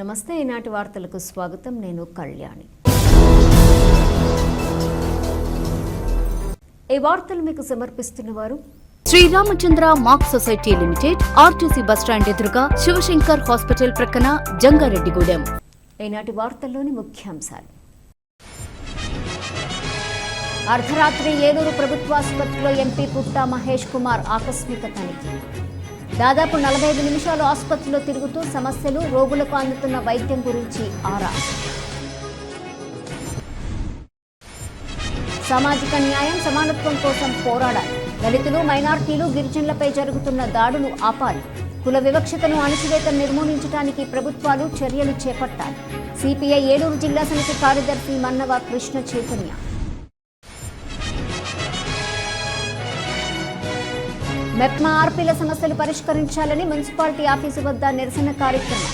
నమస్తే, ఈనాటి వార్తలకు స్వాగతం. నేను కళ్యాణి. ఈ వార్తలు మీకు సమర్పిస్తున్న వారు Sriramachandra mark society limited, RTC bus stand ఎదురుగా, శివశంకర్ హాస్పిటల్ ప్రక్కన, జంగారెడ్డిగూడెం. ఈనాటి వార్తల్లోని ముఖ్యాంశాలు. అర్ధరాత్రి ఏలూరు ప్రభుత్వాసుపత్రిలో ఎంపీ పుట్టా మహేష్ కుమార్ ఆకస్మిక తనిఖీ. దాదాపు 45 నిమిషాలు ఆసుపత్రిలో తిరుగుతూ సమస్యలు, రోగులకు అందుతున్న వైద్యం గురించి ఆరా. సామాజిక న్యాయం, సమానత్వం కోసం పోరాడాలి. దళితులు, మైనార్టీలు, గిరిజనులపై జరుగుతున్న దాడులు ఆపాలి. కుల వివక్షతను, అణచివేతను నిర్మూలించడానికి ప్రభుత్వాలు చర్యలు చేపట్టాలి. సిపిఐ ఏలూరు జిల్లా సమితి కార్యదర్శి మన్నవ కృష్ణ చైతన్య. మెప్మా ఆర్పీల సమస్యలు పరిష్కరించాలని మున్సిపాలిటీ ఆఫీసు వద్ద నిరసన కార్యక్రమం.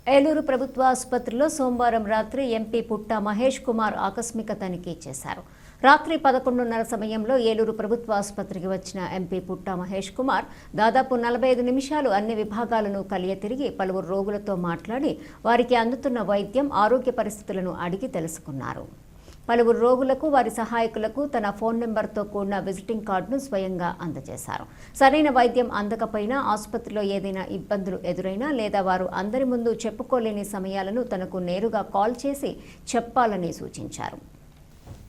ఏలూరు ప్రభుత్వ ఆసుపత్రిలో సోమవారం రాత్రి ఎంపీ పుట్టా మహేష్ కుమార్ ఆకస్మిక తనిఖీ చేశారు. రాత్రి 11:30 సమయంలో ఏలూరు ప్రభుత్వ ఆసుపత్రికి వచ్చిన ఎంపీ పుట్టా మహేష్ కుమార్ దాదాపు 45 నిమిషాలు అన్ని విభాగాలను కలియతిరిగి పలువురు రోగులతో మాట్లాడి వారికి అందుతున్న వైద్యం, ఆరోగ్య పరిస్థితులను అడిగి తెలుసుకున్నారు. పలువురు రోగులకు, వారి సహాయకులకు తన ఫోన్ నెంబర్తో కూడిన విజిటింగ్ కార్డును స్వయంగా అందజేశారు. సరైన వైద్యం అందకపోయినా, ఆసుపత్రిలో ఏదైనా ఇబ్బందులు ఎదురైనా లేదా వారు అందరి ముందు చెప్పుకోలేని సమయాలను తనకు నేరుగా కాల్ చేసి చెప్పాలని సూచించారు.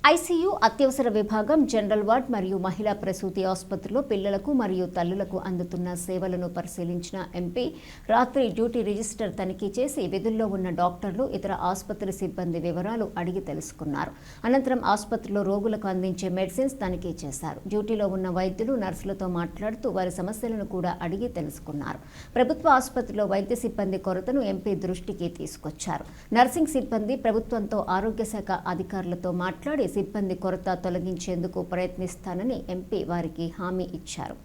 ఐసీయూ, అత్యవసర విభాగం, జనరల్ వార్డ్ మరియు మహిళా ప్రసూతి ఆసుపత్రిలో పిల్లలకు మరియు తల్లులకు అందుతున్న సేవలను పరిశీలించిన ఎంపీ రాత్రి డ్యూటీ రిజిస్టర్ తనిఖీ చేసి విధుల్లో ఉన్న డాక్టర్లు, ఇతర ఆసుపత్రి సిబ్బంది వివరాలు అడిగి తెలుసుకున్నారు. అనంతరం ఆసుపత్రిలో రోగులకు అందించే మెడిసిన్స్ తనిఖీ చేశారు. డ్యూటీలో ఉన్న వైద్యులు, నర్సులతో మాట్లాడుతూ వారి సమస్యలను కూడా అడిగి తెలుసుకున్నారు. ప్రభుత్వ ఆసుపత్రిలో వైద్య సిబ్బంది కొరతను ఎంపీ దృష్టికి తీసుకొచ్చారు. నర్సింగ్ సిబ్బంది ప్రభుత్వంతో, ఆరోగ్య శాఖ అధికారులతో మాట్లాడి సిబ్బంది కొరత తొలగించేందుకు ప్రయత్నిస్తానని ఎంపీ వారికి హామీ ఇచ్చారు.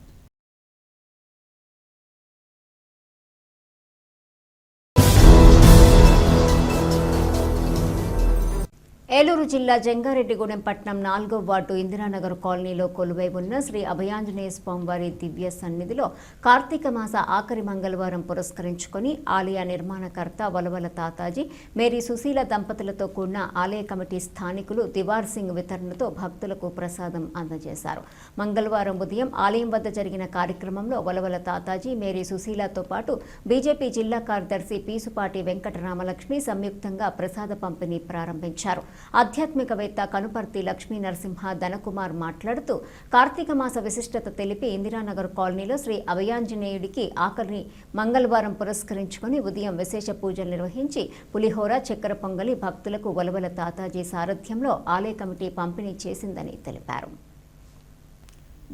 ఏలూరు జిల్లా జంగారెడ్డిగూడెం పట్టణం 4వ వార్డు ఇందిరానగర్ కాలనీలో కొలువై ఉన్న శ్రీ అభయాంజనేయ స్వామివారి దివ్య సన్నిధిలో కార్తీక మాస ఆఖరి మంగళవారం పురస్కరించుకొని ఆలయ నిర్మాణకర్త వలవల తాతాజీ, మేరీ సుశీల దంపతులతో కూడిన ఆలయ కమిటీ స్థానికులు దివార్ సింగ్ వితరణతో భక్తులకు ప్రసాదం అందజేశారు. మంగళవారం ఉదయం ఆలయం వద్ద జరిగిన కార్యక్రమంలో వలవల తాతాజీ, మేరీ సుశీలతో పాటు బీజేపీ జిల్లా కార్యదర్శి పీసుపాటి వెంకటరామలక్ష్మి సంయుక్తంగా ప్రసాద పంపిణీ ప్రారంభించారు. ఆధ్యాత్మికవేత్త కనుపర్తి లక్ష్మీ నరసింహ ధనకుమార్ మాట్లాడుతూ కార్తీక మాస విశిష్టత తెలిపి ఇందిరానగర్ కాలనీలో శ్రీ అభయాంజనేయుడికి ఆఖరి మంగళవారం పురస్కరించుకుని ఉదయం విశేష పూజలు నిర్వహించి పులిహోర, చక్కెర పొంగలి భక్తులకు వలవల తాతాజీ సారథ్యంలో ఆలయ కమిటీ పంపిణీ చేసిందని తెలిపారు.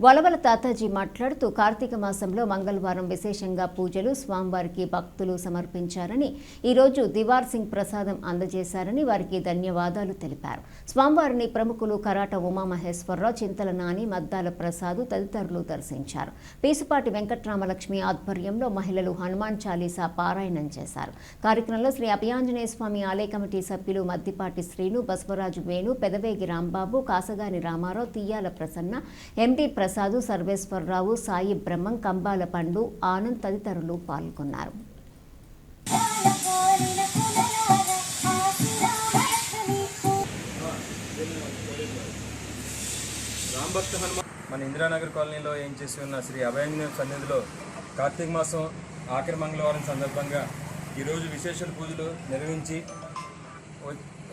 వలవల తాతాజీ మాట్లాడుతూ కార్తీక మాసంలో మంగళవారం విశేషంగా పూజలు, స్వామివారికి భక్తులు సమర్పించారని, ఈరోజు దివార్ సింగ్ ప్రసాదం అందజేశారని వారికి ధన్యవాదాలు తెలిపారు. స్వామివారిని ప్రముఖులు కరాట ఉమామహేశ్వరరావు, చింతల నాని, మద్దాల ప్రసాద్ తదితరులు దర్శించారు. పీసుపాటి వెంకటరామలక్ష్మి ఆధ్వర్యంలో మహిళలు హనుమాన్ చాలీసా పారాయణం చేశారు. కార్యక్రమంలో శ్రీ అభయాంజనేయ స్వామి ఆలయ కమిటీ సభ్యులు మద్దిపాటి శ్రీను, బసవరాజు వేణు, పెదవేగి రాంబాబు, కాసగాని రామారావు, తియ్యాల ప్రసన్న, ఎండి ప్రసాదు, సర్వేశ్వరరావు, సాయి బ్రహ్మం, కంబాల పండు, ఆనంద్ తదితరులు పాల్గొన్నారు. మన ఇందిరానగర్ కాలనీలో ఏం చేసి ఉన్న శ్రీ అభయాంజనేయ సన్నిధిలో కార్తీక మాసం ఆఖరి మంగళవారం సందర్భంగా ఈరోజు విశేష పూజలు నిర్వహించి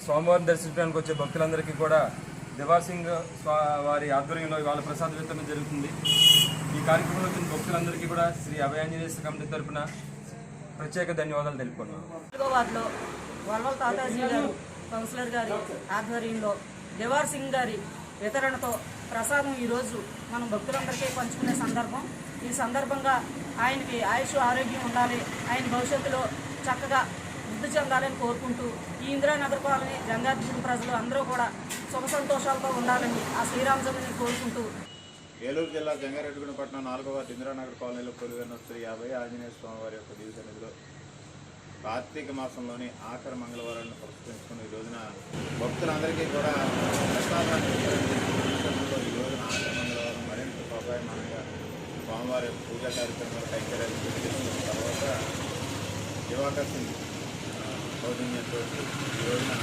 స్వామివారిని దర్శించడానికి వచ్చే భక్తులందరికీ కూడా దివార్ సింగ్ వారి ఆధ్వర్యంలో ఇవాళ ప్రసాద వితరణ జరుగుతుంది. ఈ కార్యక్రమంలో వచ్చిన భక్తులందరికీ కూడా శ్రీ అభయాంజనేయ కమిటీ తరఫున ప్రత్యేక ధన్యవాదాలు తెలుపుకున్నాం. వార్డులో వలవల తాతాజీ గారు కౌన్సిలర్ గారి ఆధ్వర్యంలో దివార్ సింగ్ గారి వితరణతో ప్రసాదం ఈరోజు మనం భక్తులందరికీ పంచుకునే సందర్భం. ఈ సందర్భంగా ఆయనకి ఆయుష్, ఆరోగ్యం ఉండాలి, ఆయన భవిష్యత్తులో చక్కగా వృద్ధి చెందాలని కోరుకుంటూ ఈ ఇందిరానగర్ కాలనీ, జంగారెడ్డిగూడెం ప్రజలు అందరూ కూడా సుఖ సంతోషాలతో ఉండాలని ఆ శ్రీరామచంద్రుని కోరుకుంటూ ఏలూరు జిల్లా జంగారెడ్డిగూడెం పట్టణం 4వ వార్డు ఇందిరానగర్ కాలనీలో కొలువైన శ్రీ అభయాంజనేయ స్వామి వారి యొక్క దివ్య సన్నిధిలో కార్తీక మాసంలోని ఆఖరి మంగళవారాన్ని పురస్కరించుకుని ఈ రోజున భక్తులందరికీ కూడా ప్రసాదాన్ని వితరించడంలో ఈ రోజున ఆఖరి మంగళవారం మరింత శోభాయమానంగా స్వామివారి పూజా కార్యక్రమాలు కైంకర్యాలు చేసిన తర్వాత దివాకర్షణ సౌజన్యంతో ఈ రోజున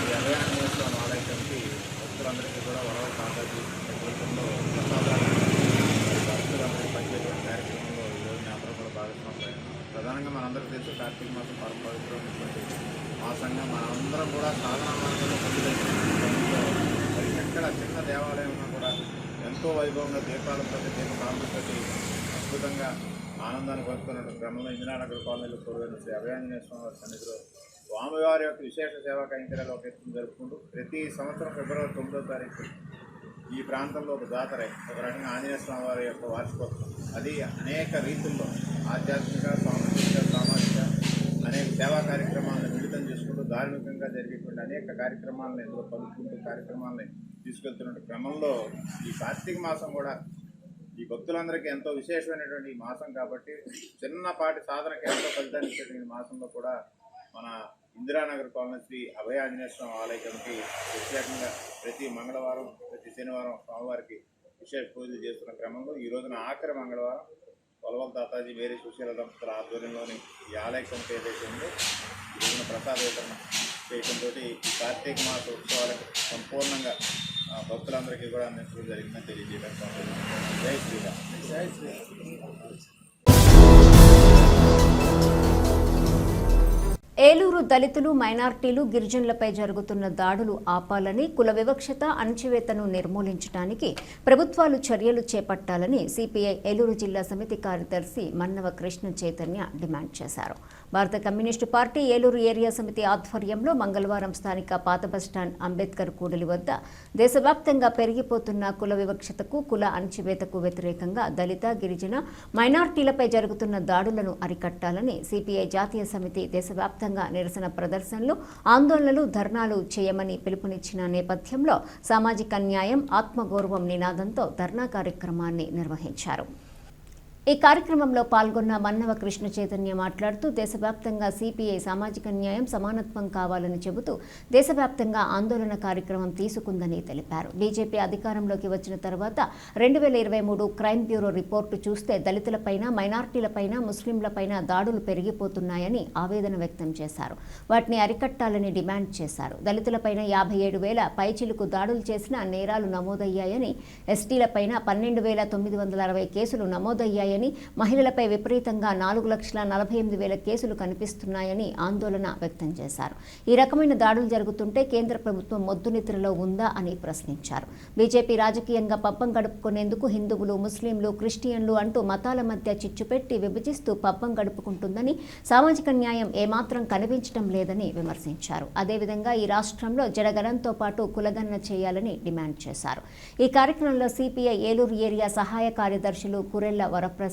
ఈ అభయాంజనేయ స్వామి ఆలయానికి భక్తులందరికీ కూడా వరవ కాకాజీ నేతృత్వంలో ప్రసాదాలు భక్తులందరికీ పంచేటువంటి కార్యక్రమంలో ఈ రోజున అందరూ కూడా భాగస్వామ్యం. ప్రధానంగా మనందరికీ తెలుసు కార్తీక మాసం పరమ పవిత్రమైనటువంటి మాసంగా మనందరం కూడా సాధన మార్గంలో మరి ఎక్కడ చిన్న దేవాలయం ఉన్నా కూడా ఎంతో వైభవంగా దీపాలతో దీపకాలతో అద్భుతంగా ఆనందాన్ని పంచుకున్న క్రమంలో ఇందిరానగర్ కాలనీలో కొలువైన శ్రీ అభయాంజనేయ స్వామి వారి సన్నిధిలో స్వామివారి యొక్క విశేష సేవా కైంకర్యాలు ఒక ఎత్తున జరుపుకుంటూ ప్రతి సంవత్సరం ఫిబ్రవరి 9వ తారీఖు ఈ ప్రాంతంలో ఒక జాతర ఒక రకంగా ఆంజనేయ స్వామి వారి యొక్క వార్షికోత్సవం. అది అనేక రీతుల్లో ఆధ్యాత్మిక, సాంస్కృతిక, సామాజిక అనేక సేవా కార్యక్రమాలను మిళితం చేసుకుంటూ ధార్మికంగా జరిగేటువంటి అనేక కార్యక్రమాలను ఇందులో పలుకుంటూ కార్యక్రమాలని తీసుకెళ్తున్న క్రమంలో ఈ కార్తీక మాసం కూడా ఈ భక్తులందరికీ ఎంతో విశేషమైనటువంటి ఈ మాసం కాబట్టి చిన్నపాటి సాధనకి ఎంతో ఫలితాన్ని ఇచ్చేటువంటి మాసంలో కూడా మన ఇందిరానగర్ కాలనీ శ్రీ అభయ ఆంజనేయ స్వామి ఆలయ కమిటీ ప్రత్యేకంగా ప్రతి మంగళవారం ప్రతి శనివారం స్వామివారికి విశేష పూజలు చేస్తున్న క్రమంలో ఈ రోజున ఆఖరి మంగళవారం కొలవల తాతాజీ మేరీ సుశీల దంపతుల ఆధ్వర్యంలోని ఈ ఆలయ కమిటీ ఏదైతే ఉందో ఈ రోజున ప్రసాద వితరణ చేయడంతో ఈ కార్తీక మాస ఉత్సవాలకు సంపూర్ణంగా భక్తులందరికీ కూడా అందించడం జరిగిందని తెలియజేయడం. జై శ్రీరామ్. జై శ్రీరామ్. ఏలూరు దళితులు, మైనార్టీలు, గిరిజనులపై జరుగుతున్న దాడులు ఆపాలని, కుల వివక్షత, అణచివేతను నిర్మూలించడానికి ప్రభుత్వాలు చర్యలు చేపట్టాలని సిపిఐ ఏలూరు జిల్లా సమితి కార్యదర్శి మన్నవ కృష్ణ చైతన్య డిమాండ్ చేశారు. భారత కమ్యూనిస్టు పార్టీ ఏలూరు ఏరియా సమితి ఆధ్వర్యంలో మంగళవారం స్థానిక పాత బస్టాండ్ అంబేద్కర్ కూడలి వద్ద దేశవ్యాప్తంగా పెరిగిపోతున్న కుల వివక్షతకు, కుల అణచివేతకు వ్యతిరేకంగా దళిత, గిరిజన, మైనార్టీలపై జరుగుతున్న దాడులను అరికట్టాలని సిపిఐ జాతీయ సమితి దేశవ్యాప్తంగా నిరసన ప్రదర్శనలు, ఆందోళనలు, ధర్నాలు చేయమని పిలుపునిచ్చిన నేపథ్యంలో సామాజిక న్యాయం, ఆత్మగౌరవం నినాదంతో ధర్నా కార్యక్రమాన్ని నిర్వహించారు. ఈ కార్యక్రమంలో పాల్గొన్న మన్నవ కృష్ణ చైతన్య మాట్లాడుతూ దేశవ్యాప్తంగా సిపిఐ సామాజిక న్యాయం, సమానత్వం కావాలని చెబుతూ దేశవ్యాప్తంగా ఆందోళన కార్యక్రమం తీసుకుందని తెలిపారు. బీజేపీ అధికారంలోకి వచ్చిన తర్వాత 2023 క్రైమ్ బ్యూరో రిపోర్టు చూస్తే దళితులపైన, మైనార్టీలపైన, ముస్లింలపైన దాడులు పెరిగిపోతున్నాయని ఆవేదన వ్యక్తం చేశారు. వాటిని అరికట్టాలని డిమాండ్ చేశారు. దళితులపైన 57,000 పైచిలుకు దాడులు చేసిన నేరాలు నమోదయ్యాయని, ఎస్టీలపైన 12,960 కేసులు నమోదయ్యాయని, మహిళలపై విపరీతంగా 4,48,000 కేసులు కనిపిస్తున్నాయని ఆందోళన వ్యక్తం చేశారు. ఈ రకమైన దాడులు జరుగుతుంటే కేంద్ర ప్రభుత్వం మొద్దు నిద్రలో ఉందా అని ప్రశ్నించారు. బీజేపీ రాజకీయంగా పబ్బం గడుపుకునేందుకు హిందువులు, ముస్లింలు, క్రిస్టియన్లు అంటూ మతాల మధ్య చిచ్చుపెట్టి విభజిస్తూ పబ్బం గడుపుకుంటుందని, సామాజిక న్యాయం ఏమాత్రం కనిపించడం లేదని విమర్శించారు. అదేవిధంగా ఈ రాష్ట్రంలో జనగణంతో పాటు కులగణన చేయాలని డిమాండ్ చేశారు. ఈ కార్యక్రమంలో సిపిఐ ఏలూరు ఏరియా సహాయ కార్యదర్శులు కురెళ్ల వరప్రసాద్,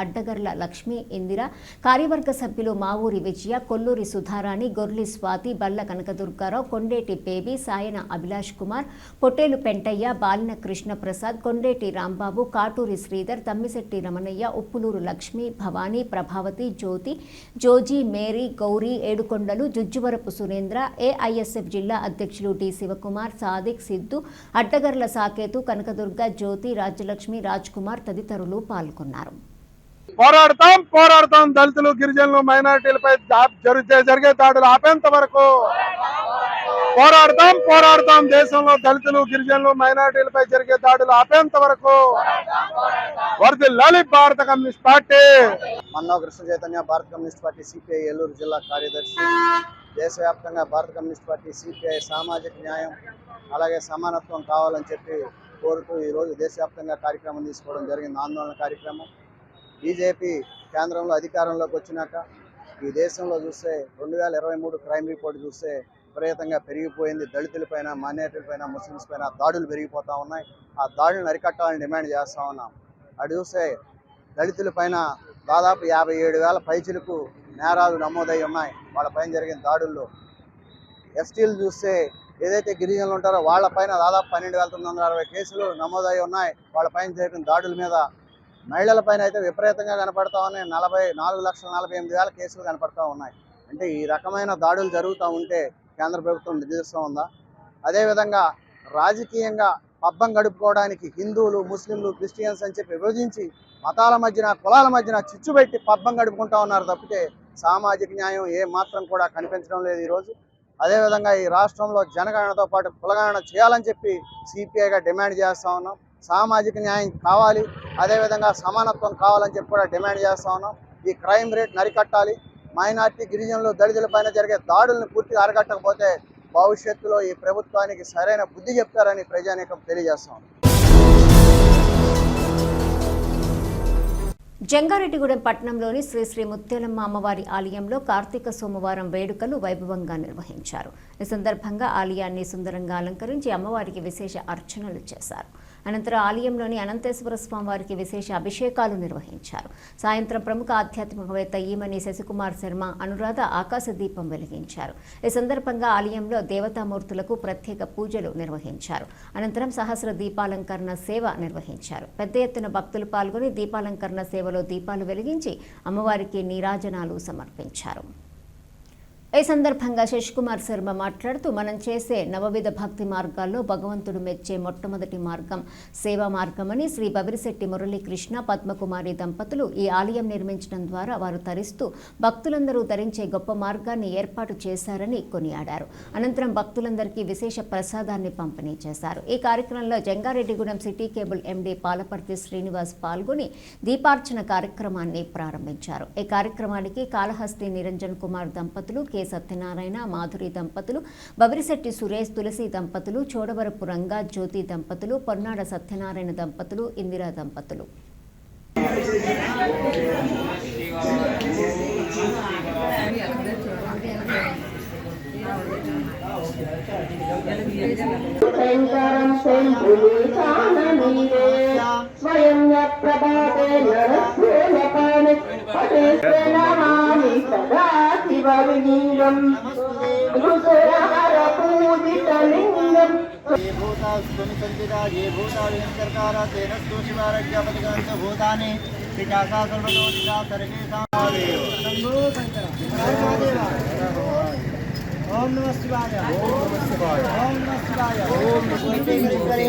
అడ్డగర్ల లక్ష్మి, ఇందిర, కార్యవర్గ సభ్యులు మావూరి విజయ, కొల్లూరి సుధారాణి, గొర్లి స్వాతి, బల్ల కనకదుర్గారావు, కొండేటి బేబీ, సాయన అభిలాష్ కుమార్, పొట్టేలు పెంటయ్య, బాలిన కృష్ణప్రసాద్, కొండేటి రాంబాబు, కాటూరి శ్రీధర్, తమ్మిశెట్టి రమణయ్య, ఉప్పులూరు లక్ష్మి, భవానీ, ప్రభావతి, జ్యోతి, జోజీ, మేరీ, గౌరీ, ఏడుకొండలు, జుజ్జువరపు సురేంద్ర, ఏఐఎస్ఎఫ్ జిల్లా అధ్యక్షులు డి శివకుమార్, సాదిక్, సిద్దు, అడ్డగర్ల సాకేతు, కనకదుర్గ, జ్యోతి, రాజ్యలక్ష్మి, రాజ్ కుమార్ తదితరులు పాల్గొన్నారు. పోరాడతాం దళితులు, గిరిజనులు, మైనారిటీలపై జరిగే దాడులు ఆపేంత వరకు పోరాడతాం. దేశంలో దళితులు, గిరిజనులు, మైనారిటీలపై జరిగే దాడులు ఆపేంత వరకు వర్ధిల్లాలి భారత కమ్యూనిస్ట్ పార్టీ. మన్నవ కృష్ణ చైతన్య, భారత కమ్యూనిస్ట్ పార్టీ సిపిఐ ఏలూరు జిల్లా కార్యదర్శి. దేశవ్యాప్తంగా భారత కమ్యూనిస్ట్ పార్టీ సిపిఐ సామాజిక న్యాయం అలాగే సమానత్వం కావాలని చెప్పి కోరుతూ ఈరోజు దేశవ్యాప్తంగా కార్యక్రమం తీసుకోవడం జరిగింది. ఆందోళన కార్యక్రమం. బీజేపీ కేంద్రంలో అధికారంలోకి వచ్చినాక ఈ దేశంలో చూస్తే 2023 క్రైమ్ రిపోర్ట్ చూస్తే విపరీతంగా పెరిగిపోయింది. దళితులపైన, మైనారిటీలపైన, ముస్లిమ్స్ పైన దాడులు పెరిగిపోతూ ఉన్నాయి. ఆ దాడులను అరికట్టాలని డిమాండ్ చేస్తూ ఉన్నాం. అటు చూస్తే దళితులపైన దాదాపు 57,000 పైచిలకు నేరాలు నమోదై ఉన్నాయి. వాళ్ళపైన జరిగిన దాడుల్లో ఎస్టీలు చూస్తే ఏదైతే గిరిజనులు ఉంటారో వాళ్ళపైన దాదాపు 12,960 కేసులు నమోదై ఉన్నాయి. వాళ్ళపైన జరిగిన దాడుల మీద మహిళలపైన అయితే విపరీతంగా కనపడతా ఉన్నాయి. 4,48,000 కేసులు కనపడతా ఉన్నాయి. అంటే ఈ రకమైన దాడులు జరుగుతూ ఉంటే కేంద్ర ప్రభుత్వం నిలుస్తూ ఉందా? అదేవిధంగా రాజకీయంగా పబ్బం గడుపుకోవడానికి హిందువులు, ముస్లింలు, క్రిస్టియన్స్ అని చెప్పి విభజించి మతాల మధ్యన, కులాల మధ్యన చిచ్చు పెట్టి పబ్బం గడుపుకుంటా ఉన్నారు తప్పితే సామాజిక న్యాయం ఏ మాత్రం కూడా కనిపించడం లేదు ఈరోజు. అదేవిధంగా ఈ రాష్ట్రంలో జనగణనతో పాటు కులగణన చేయాలని చెప్పి సిపిఐగా డిమాండ్ చేస్తూ ఉన్నాం. సామాజిక న్యాయం కావాలి, అదేవిధంగా సమానత్వం కావాలని చెప్పి కూడా డిమాండ్ చేస్తూ ఉన్నాం. ఈ క్రైమ్ రేట్ నరికట్టాలి. మైనార్టీ, గిరిజనులు, దళితుల పైన జరిగే దాడులను పూర్తిగా అరికట్టకపోతే భవిష్యత్తులో ఈ ప్రభుత్వానికి సరైన బుద్ధి చెప్తారని ప్రజానీకం తెలియజేస్తాం. జంగారెడ్డిగూడెం పట్టణంలోని శ్రీ శ్రీ ముత్యాలమ్మ అమ్మవారి ఆలయంలో కార్తీక సోమవారం వేడుకలు వైభవంగా నిర్వహించారు. ఈ సందర్భంగా ఆలయాన్ని సుందరంగా అలంకరించి అమ్మవారికి విశేష అర్చనలు చేశారు. అనంతరం ఆలయంలోని అనంతేశ్వర స్వామివారికి విశేష అభిషేకాలు నిర్వహించారు. సాయంత్రం ప్రముఖ ఆధ్యాత్మికవేత్త ఈమని శశికుమార్ శర్మ అనురాధ ఆకాశ దీపం వెలిగించారు. ఈ సందర్భంగా ఆలయంలో దేవతామూర్తులకు ప్రత్యేక పూజలు నిర్వహించారు. అనంతరం సహస్ర దీపాలంకరణ సేవ నిర్వహించారు. పెద్ద ఎత్తున భక్తులు పాల్గొని దీపాలంకరణ సేవలో దీపాలు వెలిగించి అమ్మవారికి నీరాజనాలు సమర్పించారు. ఈ సందర్భంగా శశికుమార్ శర్మ మాట్లాడుతూ మనం చేసే నవవిధ భక్తి మార్గాల్లో భగవంతుడు మెచ్చే మొట్టమొదటి మార్గం సేవా మార్గమని శ్రీ బవిరిశెట్టి మురళీకృష్ణ పద్మకుమారి దంపతులు ఈ ఆలయం నిర్మించడం ద్వారా వారు తరిస్తూ భక్తులందరూ ధరించే గొప్ప మార్గాన్ని ఏర్పాటు చేశారని కొనియాడారు. అనంతరం భక్తులందరికీ విశేష ప్రసాదాన్ని పంపిణీ చేశారు. ఈ కార్యక్రమంలో Jangareddygudem city cable MD Palaparthi Srinivas పాల్గొని దీపార్చన కార్యక్రమాన్ని ప్రారంభించారు. ఈ కార్యక్రమానికి కాళహస్తి నిరంజన్ కుమార్ దంపతులు, కె సత్యనారాయణ, మాధురి దంపతులు, బవిరిశెట్టి సురేష్, తులసి దంపతులు, చోడవరపు రంగా జ్యోతి దంపతులు, పొన్నాడ సత్యనారాయణ దంపతులు, ఇందిరా దంపతులు. ओम नमः शिवाय ओम नमः शिवाय ओम नमः शिवाय ओम ईश्वरे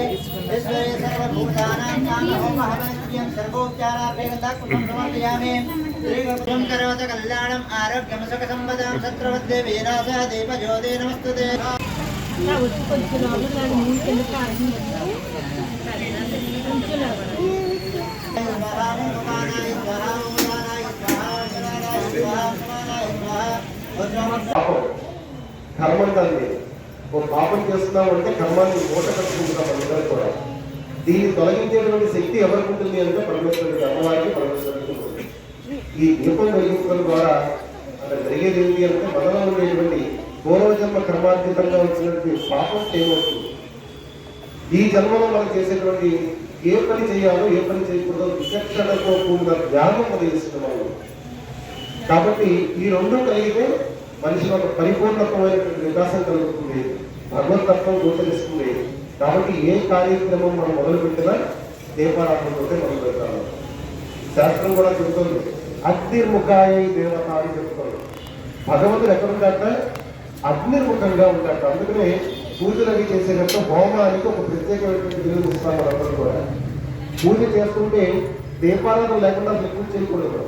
सर्वभूतानां नामोमहमस्यं सर्वोपचाराभ्यगता कुलं समर्पयामि श्रीगुरुं करोति कल्याणम् आरोग्यं सुखसम्पदां सत्रवद्दे वीरासा दीपज्योते नमस्तुते కర్మంటాన్ని ఒక పాపం చేస్తున్నామంటే కర్మాన్ని మూట కట్టుకుంటున్నాం అందరూ కూడా. దీన్ని తొలగించేటువంటి శక్తి ఎవరికి ఉంటుంది అంటే పరమేశ్వరుడికి, అమ్మవారికి, పరమేశ్వరుడికి ఉంటుంది. ఈ దీపం వెలిగించడం ద్వారా అక్కడ జరిగేది ఏంటి అంటే మనలో ఉండేటువంటి పూర్వజన్మ కర్మార్జితంగా వచ్చినటువంటి పాపం చేయవచ్చు. ఈ జన్మలో మనం చేసేటువంటి ఏ పని చేయాలో ఏ పని చేయకూడదో విచక్షణతో కూడిన జ్ఞానం కలిగిస్తున్నాము. కాబట్టి ఈ రెండు కలిగితే మనిషిలో ఒక పరిపూర్ణత్వమైనటువంటి వికాసం కలుగుతుంది, భగవతత్వం గోచరిస్తుంది. కాబట్టి ఏ కార్యక్రమం మనం మొదలు పెట్టినా దీపారాధనతో మొదలు పెడతాము. శాస్త్రం కూడా చెబుతుంది, అగ్నిర్ముఖాయ దేవత అని చెప్తుంది. భగవంతుడు ఎక్కడుంటాక అగ్నిర్ముఖంగా ఉంటాక. అందుకనే పూజలు అవి చేసేటప్పుడు హోమానికి ఒక ప్రత్యేకమైనటువంటి విలువ ఇస్తాం. మనందరూ కూడా పూజ చేస్తుంటే దీపారాధన లేకుండా పూజ చేయకూడదు.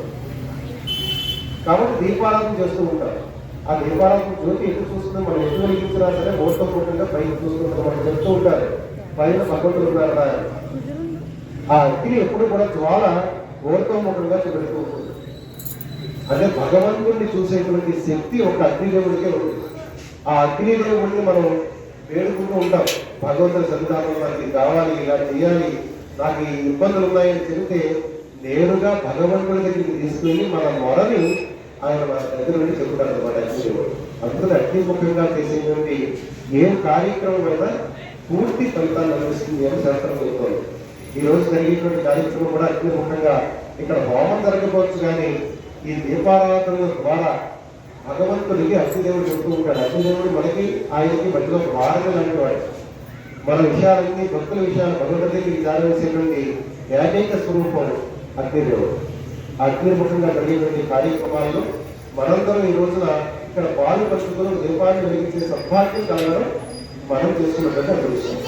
కాబట్టి దీపారాధన చేస్తూ ఉంటారు. ఆ దీపారాధన జ్యోతి ఎటు చూస్తుందో మనం ఎటు వెలిగించినా సరే ఓర్తోపూర్ణంగా పైకి చూస్తుంటాం. మనం చెప్తూ ఉంటారు పైన భగవంతుడు ఉన్నారా. ఆ అగ్ని ఎప్పుడు కూడా జ్వాల ఓర్తోముఖంగా పెడుతూ ఉంటుంది. అదే భగవంతుడిని చూసేటువంటి శక్తి ఒక అగ్నిదేవుడికే ఉంది. ఆ అగ్నిదేవుడిని మనం వేడుకుంటూ ఉంటాం. భగవంతుడి సన్నిధానం మనకి కావాలి, ఇలా చేయాలి, నాకు ఈ ఇబ్బందులు ఉన్నాయని చెబితే నేరుగా భగవంతుడి దగ్గరికి తీసుకుని మన మొరని ఆయన మన దగ్గర నుండి చెబుతారు అన్నమాట అగ్నిదేవుడు. అందుకని అగ్నిముఖంగా చేసేటువంటి ఏ కార్యక్రమం అయినా పూర్తి ఫలితాన్ని అందిస్తుంది అని శాస్త్రం చెబుతుంది. ఈ రోజు జరిగేటువంటి కార్యక్రమం కూడా అగ్నిముఖంగా ఇక్కడ హోమం జరగకపోవచ్చు, కానీ ఈ దీపారాధన ద్వారా భగవంతుడికి అగ్నిదేవుడు చెబుతూ ఉంటాడు. అగ్నిదేవుడు మనకి ఆయనకి మధ్యలో వారణ లాంటి వాడు. మన విషయాలన్నీ భక్తుల విషయాలు భగవంతుడి దగ్గరికి జారవేసేటువంటి ఏకైక స్వరూపం అగ్నిదేవుడు. ఆ అగ్నిముఖంగా జరిగేటువంటి కార్యక్రమాల్లో మనందరం ఈ రోజున ఇక్కడ పాలు పంచుకుని దీపాన్ని వెలిగించే సద్భాగ్యం కలగడం మనం చేసుకున్నటువంటి అదృష్టం.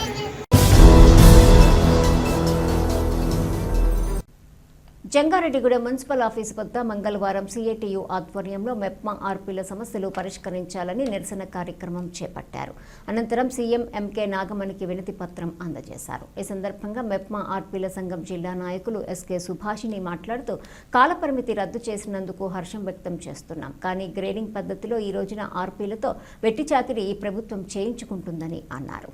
జంగారెడ్డిగూడెం మున్సిపల్ ఆఫీసు వద్ద మంగళవారం సిఐటియు ఆధ్వర్యంలో మెప్మా ఆర్పీల సమస్యలు పరిష్కరించాలని నిరసన కార్యక్రమం చేపట్టారు. అనంతరం సీఎం ఎంకే నాగమణికి వినతి పత్రం అందజేశారు. ఈ సందర్భంగా మెప్మా ఆర్పీల సంఘం జిల్లా నాయకులు ఎస్కే సుభాషిణి మాట్లాడుతూ కాలపరిమితి రద్దు చేసినందుకు హర్షం వ్యక్తం చేస్తున్నాం. కానీ గ్రేడింగ్ పద్ధతిలో ఈ రోజున ఆర్పీలతో వెట్టి చాకిరీ ఈ ప్రభుత్వం చేయించుకుంటుందని అన్నారు.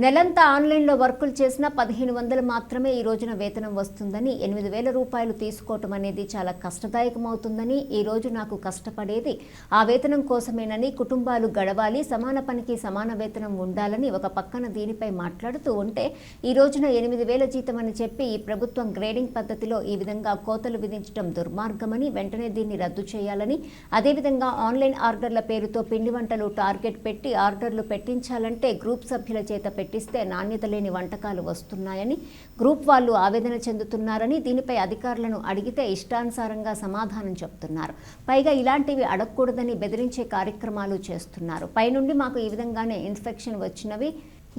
నెలంతా ఆన్లైన్లో వర్కులు చేసిన 1500 మాత్రమే ఈ రోజున వేతనం వస్తుందని, 8000 రూపాయలు తీసుకోవటం అనేది చాలా కష్టదాయకమవుతుందని, ఈ రోజు నాకు కష్టపడేది ఆ వేతనం కోసమేనని, కుటుంబాలు గడవాలి, సమాన పనికి సమాన వేతనం ఉండాలని ఒక పక్కన దీనిపై మాట్లాడుతూ ఉంటే, ఈ రోజున 8000 జీతం అని చెప్పి ఈ ప్రభుత్వం గ్రేడింగ్ పద్ధతిలో ఈ విధంగా కోతలు విధించడం దుర్మార్గమని, వెంటనే దీన్ని రద్దు చేయాలని, అదేవిధంగా ఆన్లైన్ ఆర్డర్ల పేరుతో పిండి వంటలు టార్గెట్ పెట్టి ఆర్డర్లు పెట్టించాలంటే గ్రూప్ సభ్యుల చేత పెట్టిస్తే నాణ్యత లేని వంటకాలు వస్తున్నాయని, గ్రూప్ వాళ్ళు ఆవేదన చెందుతున్నారని, దీనిపై అధికారులను అడిగితే ఇష్టానుసారంగా సమాధానం చెప్తున్నారు. పైగా ఇలాంటివి అడగకూడదని బెదిరించే కార్యక్రమాలు చేస్తున్నారు. పైనుండి మాకు ఈ విధంగానే ఇన్ఫెక్షన్ వచ్చినవి,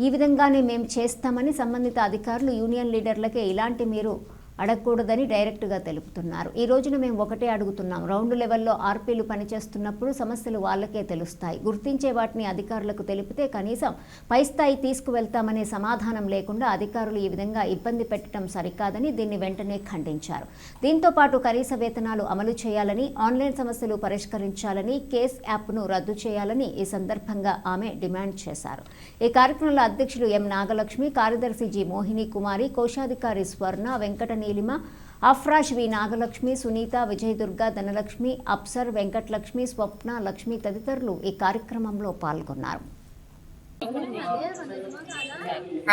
ఈ విధంగానే మేము చేస్తామని సంబంధిత అధికారులు యూనియన్ లీడర్లకే ఇలాంటి మీరు అడగకూడదని డైరెక్ట్గా తెలుపుతున్నారు. ఈ రోజున మేము ఒకటే అడుగుతున్నాం, రౌండ్ లెవెల్లో ఆర్పీలు పనిచేస్తున్నప్పుడు సమస్యలు వాళ్ళకే తెలుస్తాయి. గుర్తించే వాటిని అధికారులకు తెలిపితే కనీసం పై స్థాయి తీసుకువెళ్తామనే సమాధానం లేకుండా అధికారులు ఈ విధంగా ఇబ్బంది పెట్టడం సరికాదని దీన్ని వెంటనే ఖండించారు. దీంతో పాటు కనీస వేతనాలు అమలు చేయాలని, ఆన్లైన్ సమస్యలు పరిష్కరించాలని, కేస్ యాప్ను రద్దు చేయాలని ఈ సందర్భంగా ఆమె డిమాండ్ చేశారు. ఈ కార్యక్రమంలో అధ్యక్షులు ఎం నాగలక్ష్మి, కార్యదర్శి జి మోహిని కుమారి, కోశాధికారి స్వర్ణ, వెంకట నీలిమ, అఫ్రాష్, వి నాగలక్ష్మి, సునీత, విజయదుర్గ, ధనలక్ష్మి, అప్సర్, వెంకటలక్ష్మి, స్వప్న, లక్ష్మి తదితరులు ఈ కార్యక్రమంలో పాల్గొన్నారు.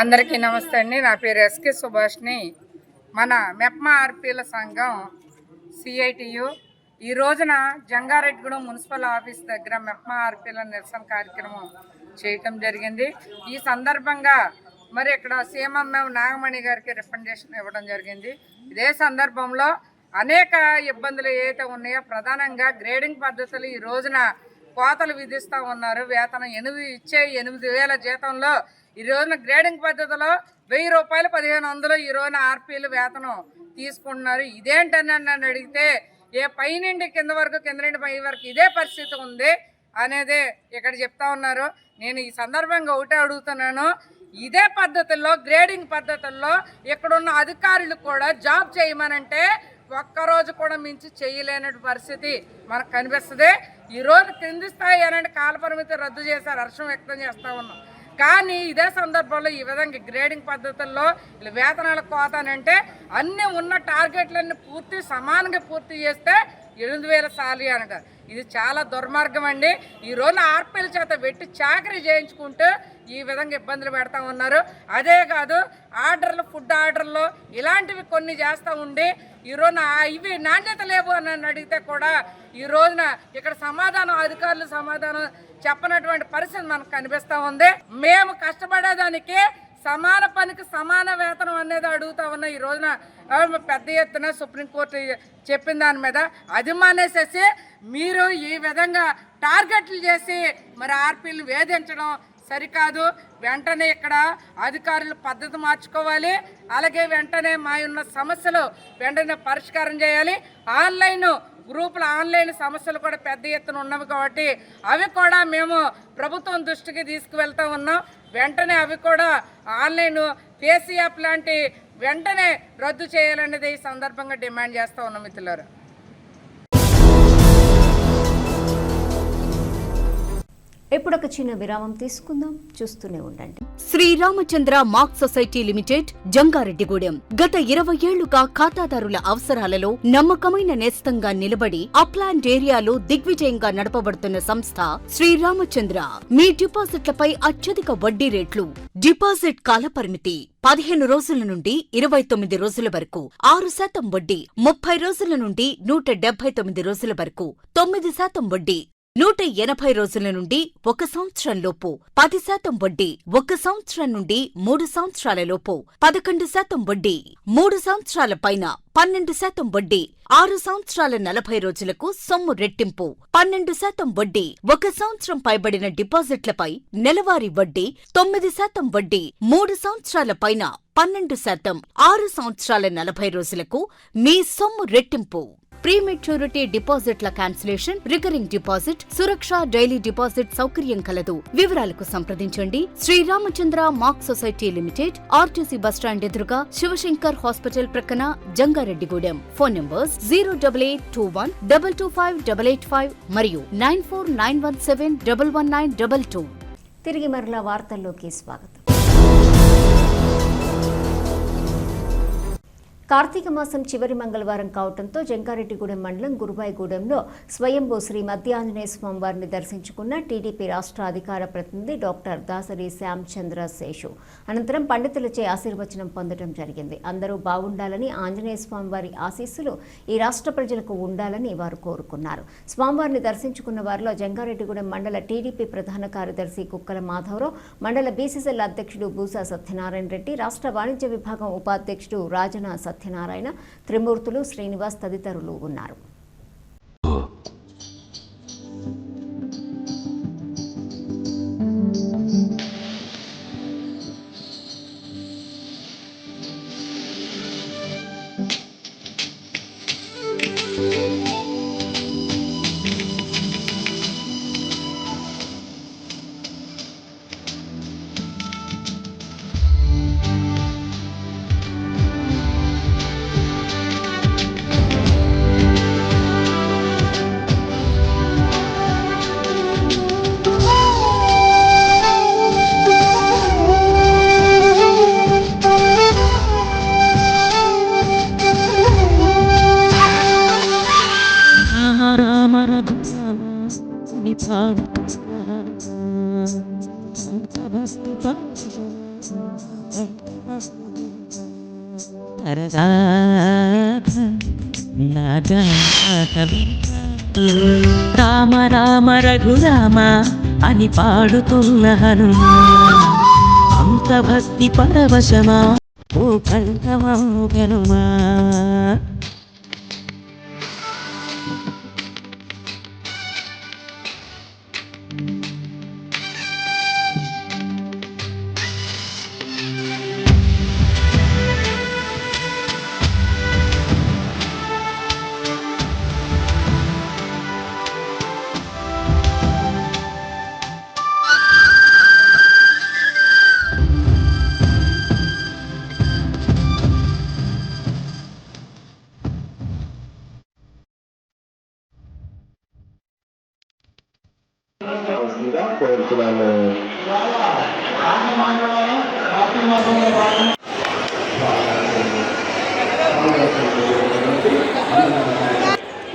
అందరికీ నమస్తే అండి. నా పేరు ఎస్కే సుభాష్ని. మన మెప్మా ఆర్పీల సంఘం సిఐటియు ఈ రోజున జంగారెడ్డిగూడెం మున్సిపల్ ఆఫీస్ దగ్గర మెప్మా ఆర్పీల నిరసన కార్యక్రమం చేయటం జరిగింది. ఈ సందర్భంగా మరి ఇక్కడ సీఎం నాగమణి గారికి రికమెండేషన్ ఇవ్వడం జరిగింది. ఇదే సందర్భంలో అనేక ఇబ్బందులు ఏవైతే ఉన్నాయో, ప్రధానంగా గ్రేడింగ్ పద్ధతులు ఈ రోజున కోతలు విధిస్తూ ఉన్నారు. వేతనం 8000 జీతంలో ఈ రోజున గ్రేడింగ్ పద్ధతిలో 1000 రూపాయలు 1500 ఈ రోజున ఆర్పీలు వేతనం తీసుకుంటున్నారు. ఇదేంటని నన్ను అడిగితే పైనుండి కింద వరకు, కింద నుండి పై వరకు ఇదే పరిస్థితి ఉంది అనేది ఇక్కడ చెప్తా ఉన్నారు. నేను ఈ సందర్భంగా ఒకటే అడుగుతున్నాను, ఇదే పద్ధతుల్లో గ్రేడింగ్ పద్ధతుల్లో ఇక్కడున్న అధికారులు కూడా జాబ్ చేయమనంటే ఒక్కరోజు కూడా మించి చేయలేని పరిస్థితి మనకు కనిపిస్తుంది. ఈరోజు కింది స్థాయి అనంటే కాలపరిమితి రద్దు చేశారు, హర్షం వ్యక్తం చేస్తూ ఉన్నాం. కానీ ఇదే సందర్భంలో ఈ విధంగా గ్రేడింగ్ పద్ధతుల్లో వేతనాల కోత అంటే అన్నీ ఉన్న టార్గెట్లన్నీ సమానంగా పూర్తి చేస్తే 8000 సాలరీ అంటారు. ఇది చాలా దుర్మార్గం అండి. ఈ రోజున ఆర్పీల చేత వెట్టి చాకరీ చేయించుకుంటూ ఈ విధంగా ఇబ్బందులు పెడతా ఉన్నారు. అదే కాదు, ఆర్డర్లు, ఫుడ్ ఆర్డర్లు ఇలాంటివి కొన్ని చేస్తూ ఉండి ఈ రోజున ఇవి నాణ్యత లేవు అని అడిగితే కూడా ఈ రోజున ఇక్కడ అధికారులు సమాధానం చెప్పనటువంటి పరిస్థితి మనకు కనిపిస్తూ ఉంది. మేము కష్టపడేదానికి సమాన పనికి సమాన వేతనం అనేది అడుగుతా ఉన్నా. ఈ రోజున పెద్ద ఎత్తున సుప్రీంకోర్టు చెప్పిన దాని మీద అది మానేసేసి మీరు ఈ విధంగా టార్గెట్లు చేసి మరి ఆర్పీలు వేధించడం సరికాదు. వెంటనే ఇక్కడ అధికారులు పద్ధతి మార్చుకోవాలి. అలాగే వెంటనే మా ఉన్న సమస్యలు వెంటనే పరిష్కారం చేయాలి. ఆన్లైన్ సమస్యలు కూడా పెద్ద ఎత్తున ఉన్నవి కాబట్టి అవి కూడా మేము ప్రభుత్వం దృష్టికి తీసుకువెళ్తా ఉన్నాం. వెంటనే అవి కూడా ఆన్లైన్ ఫేస్ యాప్ లాంటి వెంటనే రద్దు చేయాలనేది ఈ సందర్భంగా డిమాండ్ చేస్తూ ఉన్నాం మిత్రులారా. ఇప్పుడు ఒక చిన్న విరామం తీసుకుందాం, చూస్తూనే ఉండండి. Sriramachandra mark society limited, Jangareddygudem. గత 20 ఏళ్లుగా ఖాతాదారుల అవసరాలలో నమ్మకమైన నేస్తంగా నిలబడి అప్లాండ్ ఏరియాలో దిగ్విజయంగా నడపబడుతున్న సంస్థ శ్రీరామచంద్ర. మీ డిపాజిట్లపై అత్యధిక వడ్డీ రేట్లు, డిపాజిట్ కాల పరిమితి 15 రోజుల నుండి 29 రోజుల వరకు, 6% వడ్డీ, 30 రోజుల నుండి 179 రోజుల వరకు, 9% వడ్డీ. 180 రోజుల నుండి 1 సంవత్సరం లోపు 10% వడ్డీ, 1 సంవత్సరం నుండి 3 సంవత్సరాల లోపు 11% వడ్డీ, 3 సంవత్సరాల పైన 12% వడ్డీ, 6 సంవత్సరాల 40 రోజులకు సొమ్ము రెట్టింపు 12% వడ్డీ, 1 సంవత్సరం పైబడిన డిపాజిట్లపై నెలవారీ వడ్డీ 9% వడ్డీ, 3 సంవత్సరాల పైన 12%, 6 సంవత్సరాల 40 రోజులకు మీ సొమ్ము రెట్టింపు. ప్రీమెచ్యూరిటీ డిపాజిట్ల క్యాన్సిలేషన్, రికరింగ్ డిపాజిట్, సురక్ష డైలీ డిపాజిట్ సౌకర్యం కలదు. వివరాలకు సంప్రదించండి. శ్రీరామచంద్ర మాక్ సొసైటీ లిమిటెడ్, ఆర్టీసీ బస్టాండ్ ఎదురుగా, శివశంకర్ హాస్పిటల్ ప్రక్కన, జంగారెడ్డిగూడెం. ఫోన్ నంబర్స్ 08821225885 మరియు 9491711922. తిరిగి మరలా వార్తల్లోకి స్వాగతం. కార్తీక మాసం చివరి మంగళవారం కావడంతో జంగారెడ్డిగూడెం మండలం గురుబాయిగూడెంలో స్వయంభూ శ్రీ మధ్యాంజనేయ స్వామి వారిని దర్శించుకున్న టీడీపీ రాష్ట్ర అధికార ప్రతినిధి డాక్టర్ దాసరి శ్యామచంద్ర శేషు. అనంతరం పండితులచే ఆశీర్వచనం పొందడం జరిగింది. అందరూ బాగుండాలని, ఆంజనేయ స్వామి వారి ఆశీస్సులు ఈ రాష్ట్ర ప్రజలకు ఉండాలని వారు కోరుకున్నారు. స్వామివారిని దర్శించుకున్న వారిలో జంగారెడ్డిగూడెం మండల టీడీపీ ప్రధాన కార్యదర్శి కుక్కల మాధవరావు, మండల బీసీసీఎల్ అధ్యక్షుడు బూసా సత్యనారాయణ రెడ్డి, రాష్ట్ర వాణిజ్య విభాగం ఉపాధ్యక్షుడు రాజన సత్యనారాయణ, త్రిమూర్తులు, శ్రీనివాస్ తదితరులు ఉన్నారు. రామ రామ రఘురామ అని పాడుతున్న హనుమా, అంత భక్తి పరవశమా ఓ కంఠమా. కోరుతున్నాను.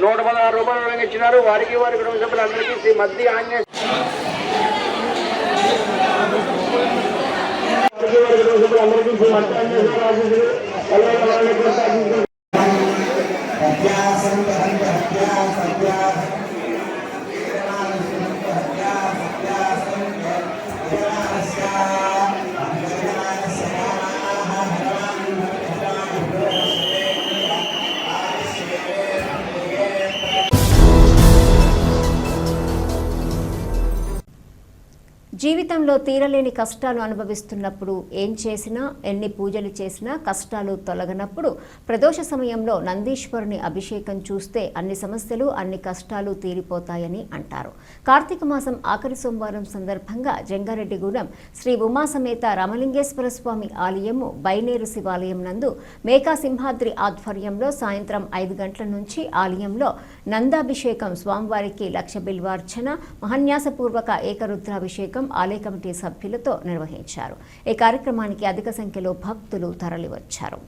116 రూపాయలు ఇచ్చినారు. వారికి వారి కుటుంబ సభ్యులందరికీ శ్రీ మధ్య ఆంజనేయ జీవితంలో తీరలేని కష్టాలు అనుభవిస్తున్నప్పుడు ఏం చేసినా, ఎన్ని పూజలు చేసినా కష్టాలు తొలగనప్పుడు ప్రదోష సమయంలో నందీశ్వరుని అభిషేకం చూస్తే అన్ని సమస్యలు, అన్ని కష్టాలు తీరిపోతాయని అంటారు. కార్తీక మాసం ఆఖరి సోమవారం సందర్భంగా జంగారెడ్డిగూడెం శ్రీ ఉమాసమేత రామలింగేశ్వర స్వామి ఆలయము బైనేరు శివాలయం నందు మేకా సింహాద్రి ఆధ్వర్యంలో సాయంత్రం 5 గంటల నుంచి ఆలయంలో నందాభిషేకం, స్వామివారికి లక్ష బిల్వార్చన, మహాన్యాసపూర్వక ఏకరుద్రాభిషేకం ఆలయ కమిటీ సభ్యులతో నిర్వహించారు. ఈ కార్యక్రమానికి అధిక సంఖ్యలో భక్తులు తరలివచ్చారు.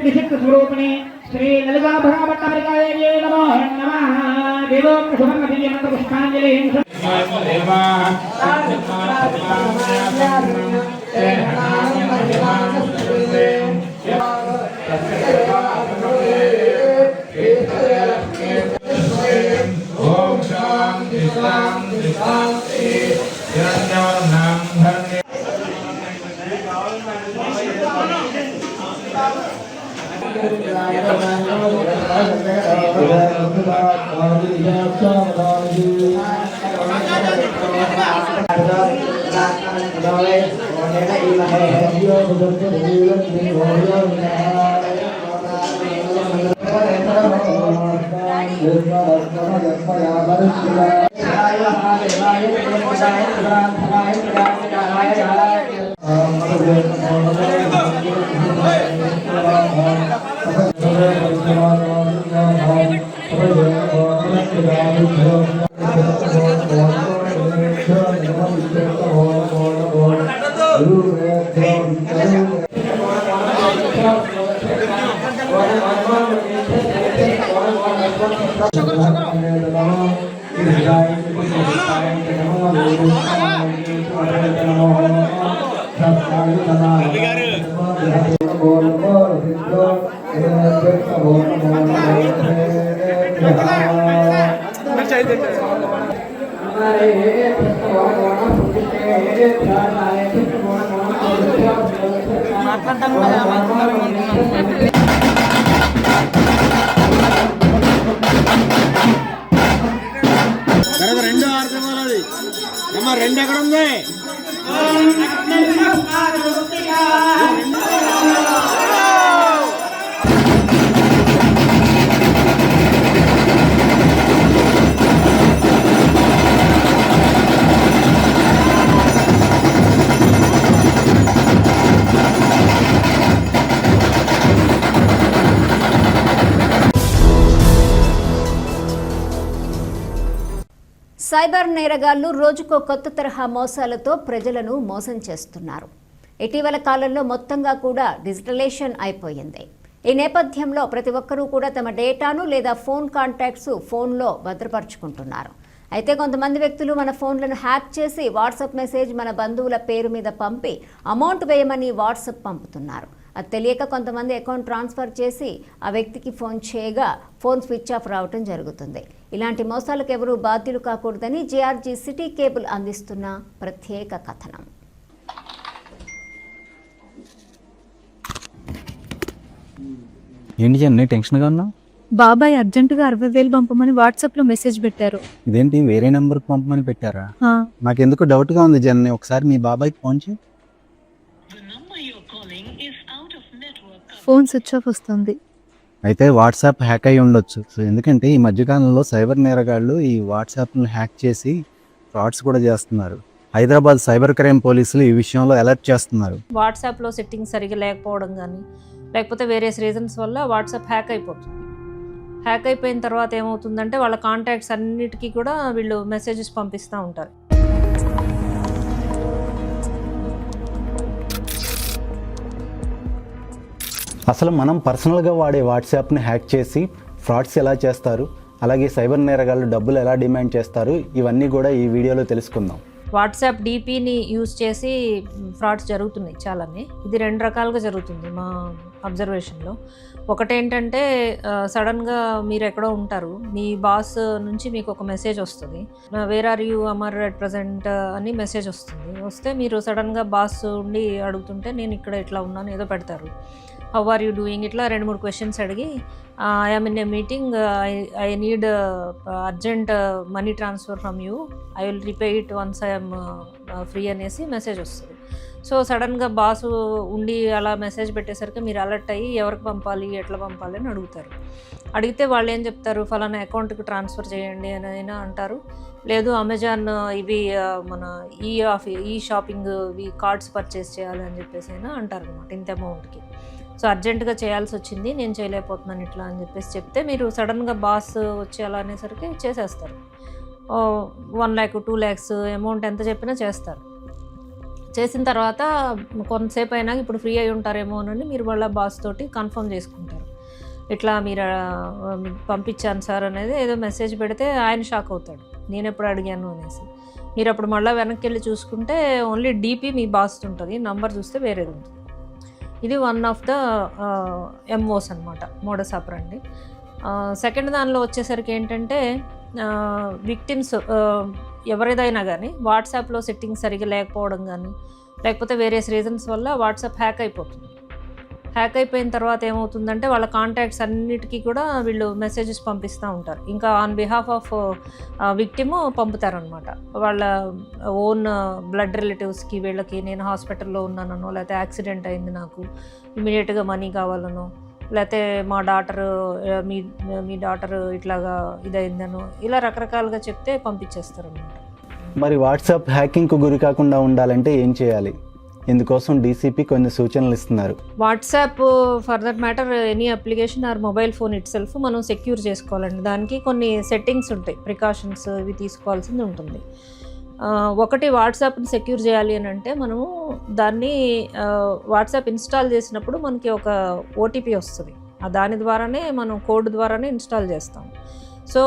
स्वरूपिणी श्री ललिता भगवत्तारिकायै नमो नमः देवो शुभमतियन्त पुष्पाञ्जलिं ओम शांति शांति शांति రెండు ఎక్కడ ఉంది సైబర్ నేరగాళ్లు రోజుకో కొత్త తరహా మోసాలతో ప్రజలను మోసం చేస్తున్నారు. ఇటీవల కాలంలో మొత్తంగా కూడా డిజిటలైజేషన్ అయిపోయింది. ఈ నేపథ్యంలో ప్రతి ఒక్కరూ కూడా తమ డేటాను లేదా ఫోన్ కాంటాక్ట్స్ ఫోన్లో భద్రపరుచుకుంటున్నారు. అయితే కొంతమంది వ్యక్తులు మన ఫోన్లను హ్యాక్ చేసి వాట్సాప్ మెసేజ్ మన బంధువుల పేరు మీద పంపి అమౌంట్ వేయమని వాట్సాప్ పంపుతున్నారు. అది తెలియక కొంతమంది అకౌంట్ ట్రాన్స్ఫర్ చేసి ఆ వ్యక్తికి ఫోన్ చేయగా ఫోన్ స్విచ్ ఆఫ్ రావడం జరుగుతుంది. ఇలాంటి మోసాలకు ఎవరూ బాధ్యులు కాకూడదని జేఆర్జీ సిటీ కేబుల్ అందిస్తున్న ప్రత్యేక కథనం. ఏంటి జన్ని టెన్షన్గా ఉన్నావు? బాబాయ్ అర్జెంటుగా 60,000 పంపమని వాట్సాప్లో మెసేజ్ పెట్టారు. ఇదేంటి వేరే నెంబర్కి పంపమని పెట్టారా? నాకెందుకు డౌట్గా ఉంది జన్ని, ఒకసారి మీ బాబాయ్కి ఫోన్ చేయి. ఫోన్ స్విచ్ ఆఫ్ వస్తుంది. అయితే వాట్సాప్ హ్యాక్ అయి ఉండొచ్చు. సో ఎందుకంటే ఈ మధ్యకాలంలో సైబర్ నేరగాళ్ళు ఈ వాట్సాప్ను హ్యాక్ చేసి ఫ్రాడ్స్ కూడా చేస్తున్నారు. హైదరాబాద్ సైబర్ క్రైమ్ పోలీసులు ఈ విషయంలో అలర్ట్ చేస్తున్నారు. వాట్సాప్లో సెట్టింగ్స్ సరిగ్గా లేకపోవడం కానీ లేకపోతే వేరియస్ రీజన్స్ వల్ల వాట్సాప్ హ్యాక్ అయిపోతుంది. హ్యాక్ అయిపోయిన తర్వాత ఏమవుతుందంటే వాళ్ళ కాంటాక్ట్స్ అన్నిటికీ కూడా వీళ్ళు మెసేజెస్ పంపిస్తూ ఉంటారు. అసలు మనం పర్సనల్గా వాడే వాట్సాప్ని హ్యాక్ చేసి ఫ్రాడ్స్ ఎలా చేస్తారు, అలాగే సైబర్ నేరగాళ్ళు డబ్బులు ఎలా డిమాండ్ చేస్తారు, ఇవన్నీ కూడా ఈ వీడియోలో తెలుసుకుందాం. వాట్సాప్ డీపీని యూజ్ చేసి ఫ్రాడ్స్ జరుగుతున్నాయి చాలానే. ఇది 2 రకాలుగా జరుగుతుంది మా అబ్జర్వేషన్లో. ఒకటేంటంటే సడన్గా మీరు ఎక్కడో ఉంటారు, మీ బాస్ నుంచి మీకు ఒక మెసేజ్ వస్తుంది, where are you Amar at present అని మెసేజ్ వస్తే మీరు సడన్గా బాస్ ఉండి అడుగుతుంటే నేను ఇక్కడ ఇట్లా ఉన్నాను ఏదో పెడతారు. హౌ ఆర్ యూ డూయింగ్ ఇట్లా 2-3 క్వశ్చన్స్ అడిగి I'm in a meeting, I need urgent money transfer from you, I will repay it once I'm free అనేసి మెసేజ్ వస్తుంది. సో సడన్గా బాసు ఉండి అలా మెసేజ్ పెట్టేసరికి మీరు అలర్ట్ అయ్యి ఎవరికి పంపాలి ఎట్లా పంపాలి అని అడుగుతారు. అడిగితే వాళ్ళు ఏం చెప్తారు, ఫలానా అకౌంట్కి ట్రాన్స్ఫర్ చేయండి అని అయినా అంటారు. లేదు అమెజాన్ ఇవి మన ఈ షాపింగ్ ఇవి కార్డ్స్ పర్చేస్ చేయాలి అని చెప్పేసి అయినా అంటారు అనమాట ఇంత అమౌంట్కి. సో అర్జెంటుగా చేయాల్సి వచ్చింది, నేను చేయలేకపోతున్నాను ఇట్లా అని చెప్పేసి చెప్తే మీరు సడన్గా బాస్ వచ్చి అలా అనేసరికి చేసేస్తారు. 1 lakh 2 lakhs అమౌంట్ ఎంత చెప్పినా చేస్తారు. చేసిన తర్వాత కొంతసేపు అయినా ఇప్పుడు ఫ్రీ అయి ఉంటారేమో అని మీరు వాళ్ళ బాస్ తోటి కన్ఫర్మ్ చేసుకుంటారు. ఇట్లా మీరు మీకు పంపించాను సార్ అనేది ఏదో మెసేజ్ పెడితే ఆయన షాక్ అవుతాడు, నేను ఎప్పుడు అడిగాను అనేసి. మీరు అప్పుడు మళ్ళీ వెనక్కి వెళ్ళి చూసుకుంటే ఓన్లీ డీపీ మీ బాస్ ఉంటుంది, నంబర్ చూస్తే వేరేది ఉంటుంది. ఇది వన్ ఆఫ్ ద ఎంఓస్ అనమాట, మోడస్ ఆపరండి. సెకండ్ దానిలో వచ్చేసరికి ఏంటంటే విక్టిమ్స్ ఎవరిదైనా కానీ వాట్సాప్లో సెట్టింగ్స్ సరిగ్గా లేకపోవడం కానీ లేకపోతే వేరియస్ రీజన్స్ వల్ల వాట్సాప్ హ్యాక్ అయిపోతుంది. హ్యాక్ అయిపోయిన తర్వాత ఏమవుతుందంటే వాళ్ళ కాంటాక్ట్స్ అన్నిటికీ కూడా వీళ్ళు మెసేజెస్ పంపిస్తూ ఉంటారు. ఇంకా ఆన్ బిహాఫ్ ఆఫ్ విక్టిమ్ పంపుతారనమాట. వాళ్ళ ఓన్ బ్లడ్ రిలేటివ్స్కి వీళ్ళకి నేను హాస్పిటల్లో ఉన్నానో లేకపోతే యాక్సిడెంట్ అయింది నాకు ఇమీడియట్గా మనీ కావాలనో లేకపోతే మా మీ డాటర్ ఇట్లాగా ఇదైందనో ఇలా రకరకాలుగా చెప్తే పంపించేస్తారనమాట. మరి వాట్సాప్ హ్యాకింగ్కు గురి కాకుండా ఉండాలంటే ఏం చేయాలి? ఇందుకోసం డీసీపీ కొన్ని సూచనలు ఇస్తున్నారు. WhatsApp for that matter any application or mobile phone itself మనం సెక్యూర్ చేసుకోవాలండి. దానికి కొన్ని సెట్టింగ్స్ ఉంటాయి, ప్రికాషన్స్ ఇవి తీసుకోవాల్సింది ఉంటుంది. ఒకటి, వాట్సాప్ని సెక్యూర్ చేయాలి అని అంటే మనము దాన్ని వాట్సాప్ ఇన్స్టాల్ చేసినప్పుడు మనకి ఒక ఓటీపీ వస్తుంది, దాని ద్వారానే మనం కోడ్ ద్వారానే ఇన్స్టాల్ చేస్తాం. సో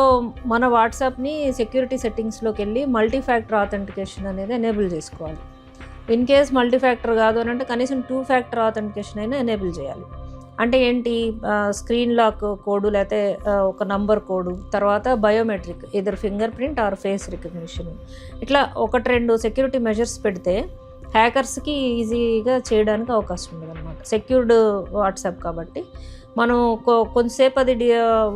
మన వాట్సాప్ని సెక్యూరిటీ సెట్టింగ్స్లోకి వెళ్ళి మల్టీ ఫ్యాక్టర్ ఆథెంటికేషన్ అనేది ఎనేబుల్ చేసుకోవాలి. ఇన్ కేస్ మల్టీ ఫ్యాక్టర్ కాదు అని అంటే కనీసం 2 ఫ్యాక్టర్ ఆథెంటికేషన్ అయినా ఎనేబుల్ చేయాలి. అంటే ఏంటి, స్క్రీన్ లాక్ కోడు లేకపోతే ఒక నంబర్ కోడు, తర్వాత biometric either finger print are face recognition, ఇట్లా 1-2 సెక్యూరిటీ మెజర్స్ పెడితే హ్యాకర్స్కి ఈజీగా చేయడానికి అవకాశం ఉండదు అనమాట. సెక్యూర్డ్ వాట్సాప్ కాబట్టి మనం కొంతసేపు అది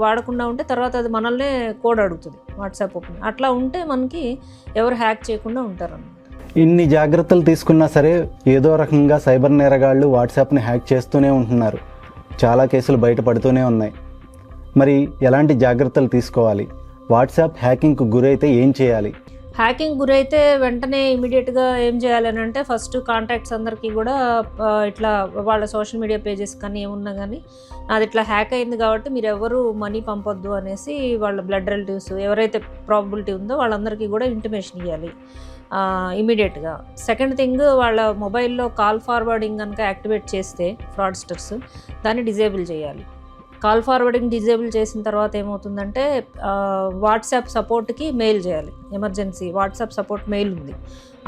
వాడకుండా ఉంటే తర్వాత అది మనల్నే కోడ్ అడుగుతుంది వాట్సాప్ ఓపెన్. అట్లా ఉంటే మనకి ఎవరు హ్యాక్ చేయకుండా ఉంటారన్నమాట. ఇన్ని జాగ్రత్తలు తీసుకున్నా సరే ఏదో రకంగా సైబర్ నేరగాళ్ళు వాట్సాప్ని హ్యాక్ చేస్తూనే ఉంటున్నారు. చాలా కేసులు బయటపడుతూనే ఉన్నాయి. మరి ఎలాంటి జాగ్రత్తలు తీసుకోవాలి? వాట్సాప్ హ్యాకింగ్కు గురైతే ఏం చేయాలి? హ్యాకింగ్ గురైతే వెంటనే ఇమీడియట్గా ఏం చేయాలని అంటే ఫస్ట్ కాంటాక్ట్స్ అందరికీ కూడా ఇట్లా వాళ్ళ సోషల్ మీడియా పేజెస్ కానీ ఏమున్నా కానీ అది ఇట్లా హ్యాక్ అయింది కాబట్టి మీరు ఎవరు మనీ పంపొద్దు అనేసి వాళ్ళ బ్లడ్ రిలేటివ్స్ ఎవరైతే ప్రాబబిలిటీ ఉందో వాళ్ళందరికీ కూడా ఇంటిమేషన్ ఇవ్వాలి ఇమీడియట్గా. సెకండ్ థింగ్, వాళ్ళ మొబైల్లో కాల్ ఫార్వర్డింగ్ కనుక యాక్టివేట్ చేస్తే ఫ్రాడ్స్టర్స్ దాన్ని డిజేబుల్ చేయాలి. కాల్ ఫార్వర్డింగ్ డిజేబుల్ చేసిన తర్వాత ఏమవుతుందంటే వాట్సాప్ సపోర్ట్కి మెయిల్ చేయాలి. ఎమర్జెన్సీ వాట్సాప్ సపోర్ట్ మెయిల్ ఉంది,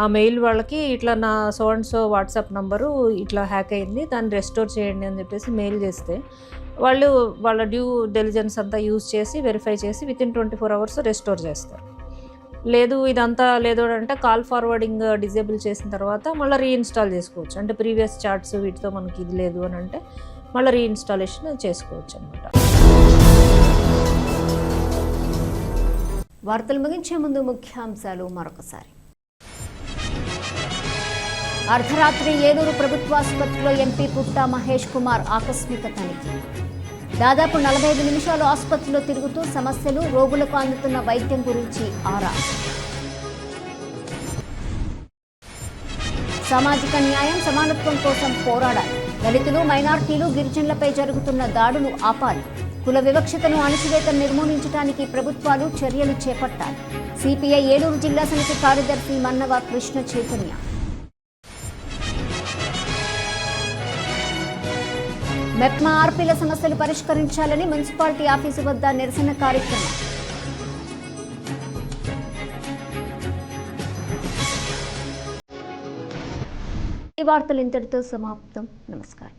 ఆ మెయిల్ వాళ్ళకి ఇట్లా నా so and so WhatsApp number ఇట్లా హ్యాక్ అయింది దాన్ని రెస్టోర్ చేయండి అని చెప్పేసి మెయిల్ చేస్తే వాళ్ళు వాళ్ళ డ్యూ డెలిజెన్స్ అంతా యూజ్ చేసి వెరిఫై చేసి వితిన్ 24 hours రెస్టోర్ చేస్తారు. లేదు ఇదంతా లేదు అంటే కాల్ ఫార్వర్డింగ్ డిజేబుల్ చేసిన తర్వాత మళ్ళీ రీఇన్స్టాల్ చేసుకోవచ్చు. అంటే ప్రీవియస్ చాట్స్ వీటితో మనకి ఇది లేదు అని అంటే మళ్ళీ రీఇన్స్టాలేషన్ చేసుకోవచ్చు అన్నమాట. వార్తలు ముగించే ముందు ముఖ్యాంశాలు మరొకసారి. అర్ధరాత్రి ఏలూరు ప్రభుత్వాసుపత్రిలో ఎంపీ పుట్టా మహేష్ కుమార్ ఆకస్మిక తనిఖీ. దాదాపు 45 నిమిషాలు ఆసుపత్రిలో తిరుగుతూ సమస్యలు, రోగులకు అందుతున్న వైద్యం గురించి ఆరా. సామాజిక న్యాయం, సమానత్వం కోసం పోరాడాలి. దళితులు, మైనార్టీలు, గిరిజనులపై జరుగుతున్న దాడులు ఆపాలి. కుల వివక్షతను, అణచివేతను నిర్మూలించడానికి ప్రభుత్వాలు చర్యలు చేపట్టాలి. సిపిఐ ఏలూరు జిల్లా సమితి కార్యదర్శి మన్నవ కృష్ణ చైతన్య. మెప్మా ఆర్పీల సమస్యలు పరిష్కరించాలని మున్సిపాలిటీ ఆఫీసు వద్ద నిరసన కార్యక్రమం. ఈ వార్తలు ఇంతటితో సమాప్తం. నమస్కారం.